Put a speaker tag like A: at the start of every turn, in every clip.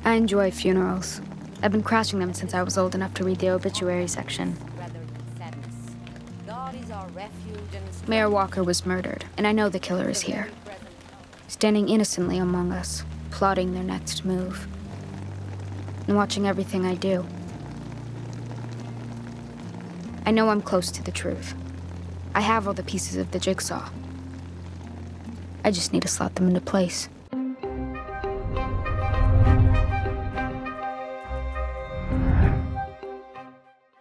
A: I enjoy funerals. I've been crashing them since I was old enough to read the obituary section. Mayor Walker was murdered, and I know the killer is here. Standing innocently among us, plotting their next move. And watching everything I do. I know I'm close to the truth. I have all the pieces of the jigsaw. I just need to slot them into place.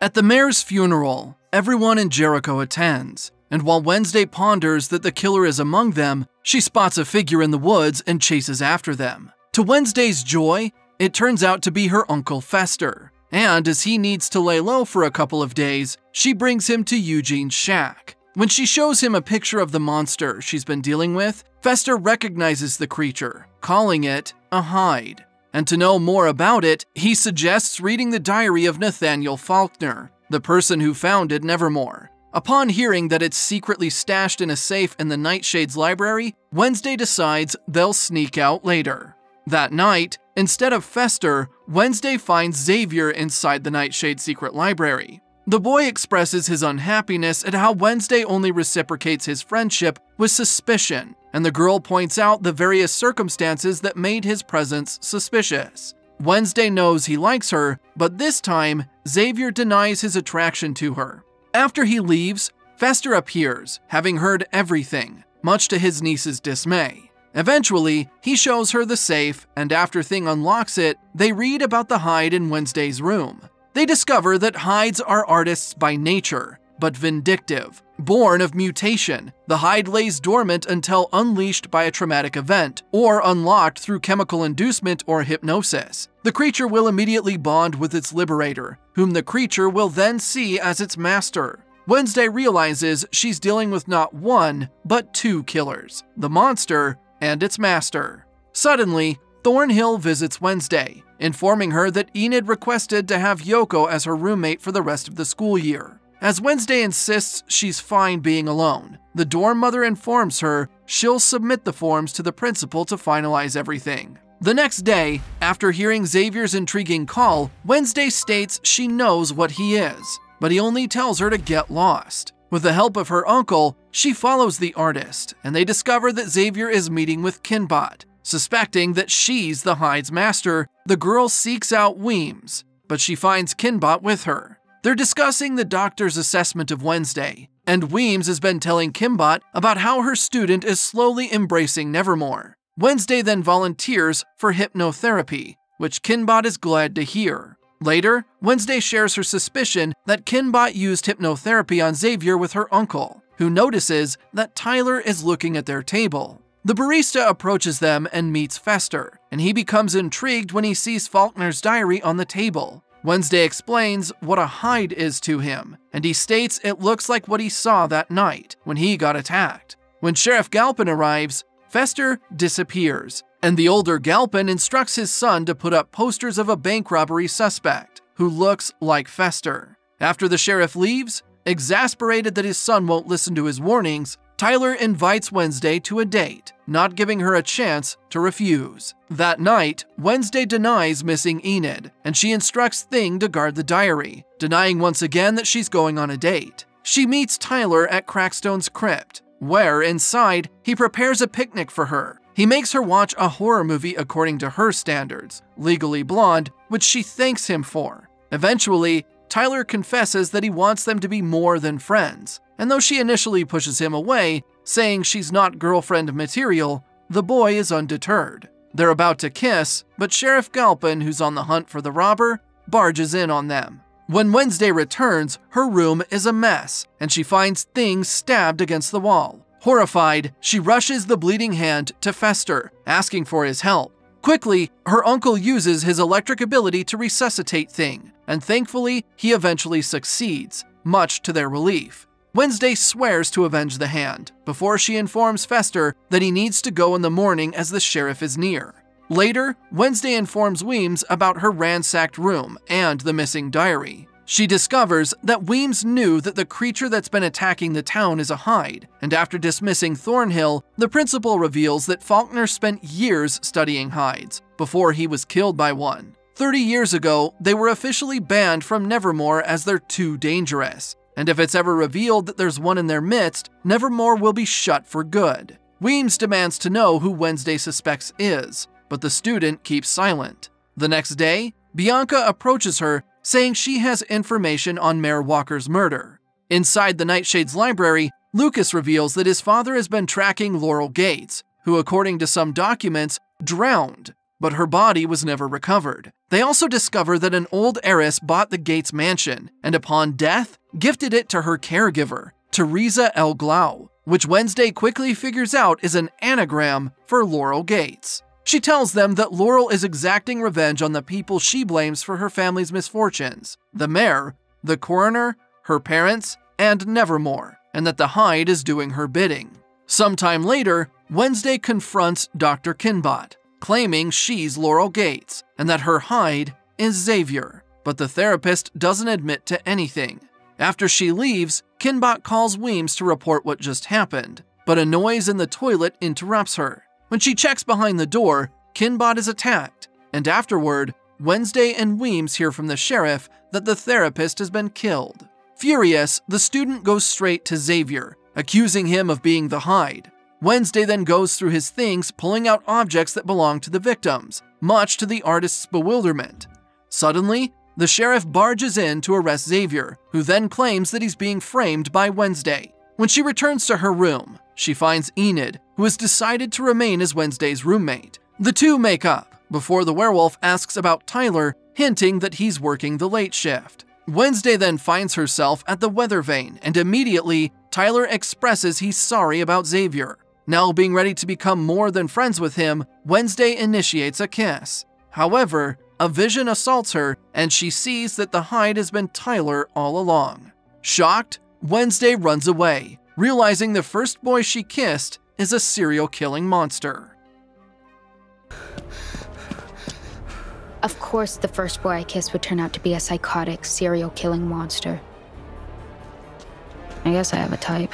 B: At the mayor's funeral, everyone in Jericho attends, and while Wednesday ponders that the killer is among them, she spots a figure in the woods and chases after them. To Wednesday's joy, it turns out to be her uncle Fester, and as he needs to lay low for a couple of days, she brings him to Eugene's shack. When she shows him a picture of the monster she's been dealing with, Fester recognizes the creature, calling it a hide. And to know more about it, he suggests reading the diary of Nathaniel Faulkner, the person who founded Nevermore. Upon hearing that it's secretly stashed in a safe in the Nightshades library, Wednesday decides they'll sneak out later. That night, instead of Fester, Wednesday finds Xavier inside the Nightshade secret library. The boy expresses his unhappiness at how Wednesday only reciprocates his friendship with suspicion, and the girl points out the various circumstances that made his presence suspicious. Wednesday knows he likes her, but this time, Xavier denies his attraction to her. After he leaves, Fester appears, having heard everything, much to his niece's dismay. Eventually, he shows her the safe, and after Thing unlocks it, they read about the hide in Wednesday's room. They discover that hides are artists by nature, but vindictive. Born of mutation, the hide lays dormant until unleashed by a traumatic event, or unlocked through chemical inducement or hypnosis. The creature will immediately bond with its liberator, whom the creature will then see as its master. Wednesday realizes she's dealing with not one, but two killers, the monster and its master. Suddenly, Thornhill visits Wednesday, informing her that Enid requested to have Yoko as her roommate for the rest of the school year. As Wednesday insists she's fine being alone, the dorm mother informs her she'll submit the forms to the principal to finalize everything. The next day, after hearing Xavier's intriguing call, Wednesday states she knows what he is, but he only tells her to get lost. With the help of her uncle, she follows the artist, and they discover that Xavier is meeting with 𝐤𝐤𝐤𝐤𝐤𝐤𝐤𝐤. Suspecting that she's the hide's master, the girl seeks out Weems, but she finds 𝐤𝐤𝐤𝐤𝐤 with her. They're discussing the doctor's assessment of Wednesday, and Weems has been telling 𝐤𝐤𝐤𝐤𝐤𝐤 about how her student is slowly embracing Nevermore. Wednesday then volunteers for hypnotherapy, which 𝐤𝐤𝐤𝐤𝐤 is glad to hear. Later, Wednesday shares her suspicion that 𝐤𝐤𝐤𝐤𝐤 used hypnotherapy on Xavier with her uncle, who notices that Tyler is looking at their table. The barista approaches them and meets Fester, and he becomes intrigued when he sees Faulkner's diary on the table. Wednesday explains what a hide is to him, and he states it looks like what he saw that night when he got attacked. When Sheriff Galpin arrives, Fester disappears, and the older Galpin instructs his son to put up posters of a bank robbery suspect, who looks like Fester. After the sheriff leaves, exasperated that his son won't listen to his warnings, Tyler invites Wednesday to a date, not giving her a chance to refuse. That night, Wednesday denies missing Enid, and she instructs Thing to guard the diary, denying once again that she's going on a date. She meets Tyler at Crackstone's crypt, where, inside, he prepares a picnic for her. He makes her watch a horror movie according to her standards, Legally Blonde, which she thanks him for. Eventually, Tyler confesses that he wants them to be more than friends, and though she initially pushes him away, saying she's not girlfriend material, the boy is undeterred. They're about to kiss, but Sheriff Galpin, who's on the hunt for the robber, barges in on them. When Wednesday returns, her room is a mess, and she finds Thing stabbed against the wall. Horrified, she rushes the bleeding hand to Fester, asking for his help. Quickly, her uncle uses his electric ability to resuscitate Thing, and thankfully, he eventually succeeds, much to their relief. Wednesday swears to avenge the hand, before she informs Fester that he needs to go in the morning as the sheriff is near. Later, Wednesday informs Weems about her ransacked room and the missing diary. She discovers that Weems knew that the creature that's been attacking the town is a Hyde, and after dismissing Thornhill, the principal reveals that Faulkner spent years studying Hydes before he was killed by one. 30 years ago, they were officially banned from Nevermore as they're too dangerous, and if it's ever revealed that there's one in their midst, Nevermore will be shut for good. Weems demands to know who Wednesday suspects is, but the student keeps silent. The next day, Bianca approaches her, saying she has information on Mayor Walker's murder. Inside the Nightshade's library, Lucas reveals that his father has been tracking Laurel Gates, who according to some documents, drowned, but her body was never recovered. They also discover that an old heiress bought the Gates mansion, and upon death, gifted it to her caregiver, 𝐒𝐤𝐢𝐬𝐬𝐿, which Wednesday quickly figures out is an anagram for Laurel Gates. She tells them that Laurel is exacting revenge on the people she blames for her family's misfortunes, the mayor, the coroner, her parents, and Nevermore, and that the Hyde is doing her bidding. Sometime later, Wednesday confronts Dr. Kinbot, claiming she's Laurel Gates, and that her Hyde is Xavier, but the therapist doesn't admit to anything. After she leaves, Kinbot calls Weems to report what just happened, but a noise in the toilet interrupts her. When she checks behind the door, Kinbot is attacked, and afterward, Wednesday and Weems hear from the sheriff that the therapist has been killed. Furious, the student goes straight to Xavier, accusing him of being the Hyde. Wednesday then goes through his things, pulling out objects that belong to the victims, much to the artist's bewilderment. Suddenly, the sheriff barges in to arrest Xavier, who then claims that he's being framed by Wednesday. When she returns to her room, she finds Enid, who has decided to remain as Wednesday's roommate. The two make up, before the werewolf asks about Tyler, hinting that he's working the late shift. Wednesday then finds herself at the weather vane, and immediately, Tyler expresses he's sorry about Xavier. Now being ready to become more than friends with him, Wednesday initiates a kiss. However, a vision assaults her, and she sees that the Hyde has been Tyler all along. Shocked, Wednesday runs away, realizing the first boy she kissed is a serial-killing monster.
A: Of course, the first boy I kissed would turn out to be a psychotic, serial-killing monster. I guess I have a type.